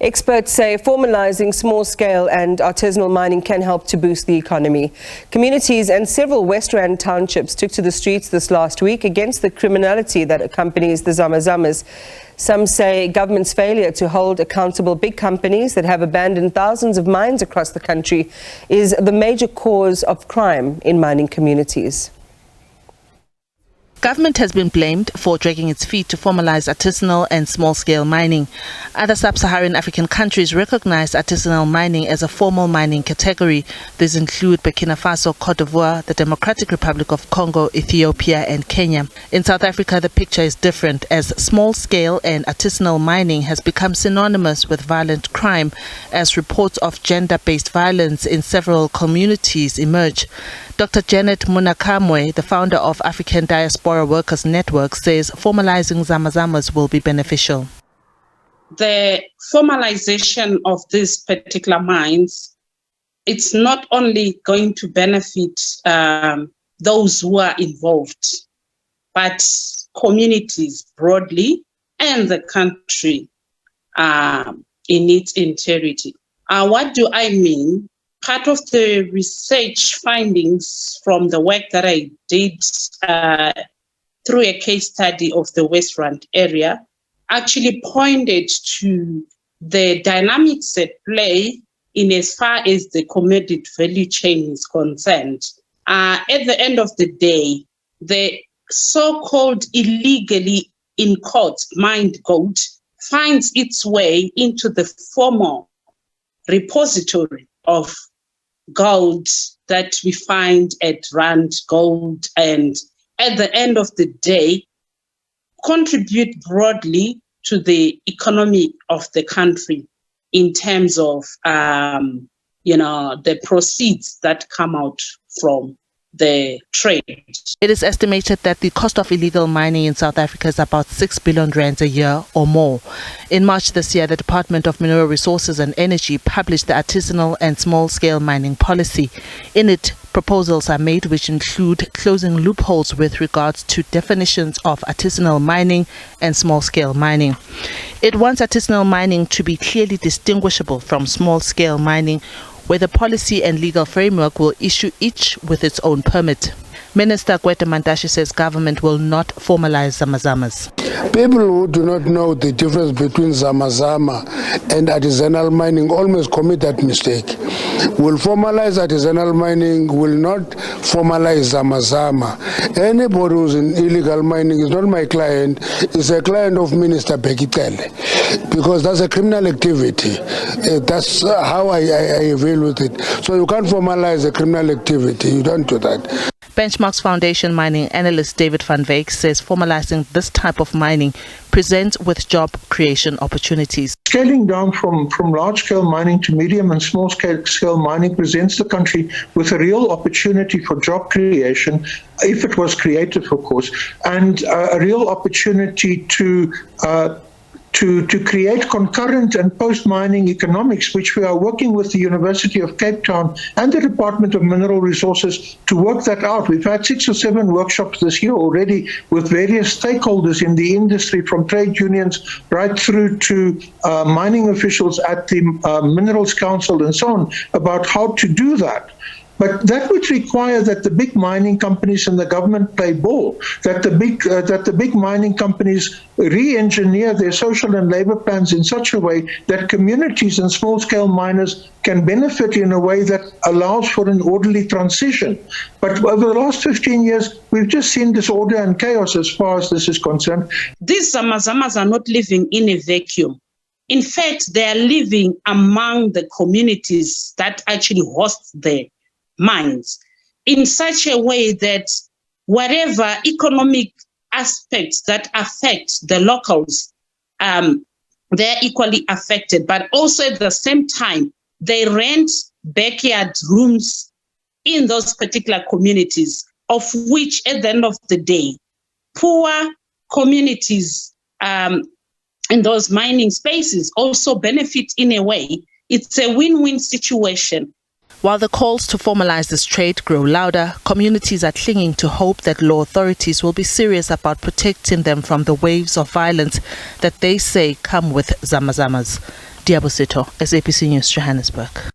Experts say formalising small-scale and artisanal mining can help to boost the economy. Communities and several West Rand townships took to the streets this last week against the criminality that accompanies the Zama-Zamas. Some say government's failure to hold accountable big companies that have abandoned thousands of mines across the country is the major cause of crime in mining communities. Government has been blamed for dragging its feet to formalise artisanal and small-scale mining. Other sub-Saharan African countries recognize artisanal mining as a formal mining category. These include Burkina Faso, Cote d'Ivoire, the Democratic Republic of Congo, Ethiopia and Kenya. In South Africa, the picture is different, as small-scale and artisanal mining has become synonymous with violent crime as reports of gender-based violence in several communities emerge. Dr. Janet Munakamwe, the founder of African Diaspora Workers Network, says formalizing Zama-Zamas will be beneficial. The formalization of these particular mines, it's not only going to benefit those who are involved, but communities broadly and the country in its entirety. What do I mean? Part of the research findings from the work that I did through a case study of the West Rand area actually pointed to the dynamics at play in as far as the commodity value chain is concerned. At the end of the day, the so-called illegally in court mined gold finds its way into the formal repository of gold that we find at Rand Gold, and at the end of the day contribute broadly to the economy of the country in terms of the proceeds that come out from the trade. It is estimated that the cost of illegal mining in South Africa is about 6 billion rands a year or more. In March this year, the Department of Mineral Resources and Energy published the artisanal and small-scale mining policy. In it, proposals are made which include closing loopholes with regards to definitions of artisanal mining and small-scale mining. It wants artisanal mining to be clearly distinguishable from small-scale mining, where the policy and legal framework will issue each with its own permit. Minister Gwede Mantashe says government will not formalize Zama-Zamas. People who do not know the difference between Zama-Zama and artisanal mining always commit that mistake. Will formalize artisanal mining, will not formalize Zama-Zama. Anybody who's in illegal mining is not my client, is a client of Minister Bekitele, because that's a criminal activity. That's how I avail with it. So you can't formalize a criminal activity, you don't do that. Benchmarks Foundation mining analyst David van Wyk says formalizing this type of mining presents with job creation opportunities. Scaling down from large-scale mining to medium and small-scale mining presents the country with a real opportunity for job creation, if it was creative, of course, and a real opportunity to create concurrent and post-mining economics, which we are working with the University of Cape Town and the Department of Mineral Resources to work that out. We've had 6 or 7 workshops this year already with various stakeholders in the industry, from trade unions right through to mining officials at the Minerals Council and so on, about how to do that. But that would require that the big mining companies and the government play ball, that the big mining companies re-engineer their social and labor plans in such a way that communities and small-scale miners can benefit in a way that allows for an orderly transition. But over the last 15 years, we've just seen disorder and chaos as far as this is concerned. These Zama-Zamas are not living in a vacuum. In fact, they are living among the communities that actually host them. Mines in such a way that whatever economic aspects that affect the locals, they're equally affected, but also at the same time, they rent backyard rooms in those particular communities, of which at the end of the day, poor communities in those mining spaces also benefit in a way. It's a win-win situation. While the calls to formalize this trade grow louder, communities are clinging to hope that law authorities will be serious about protecting them from the waves of violence that they say come with Zama-Zamas. Diabosito, SABC News, Johannesburg.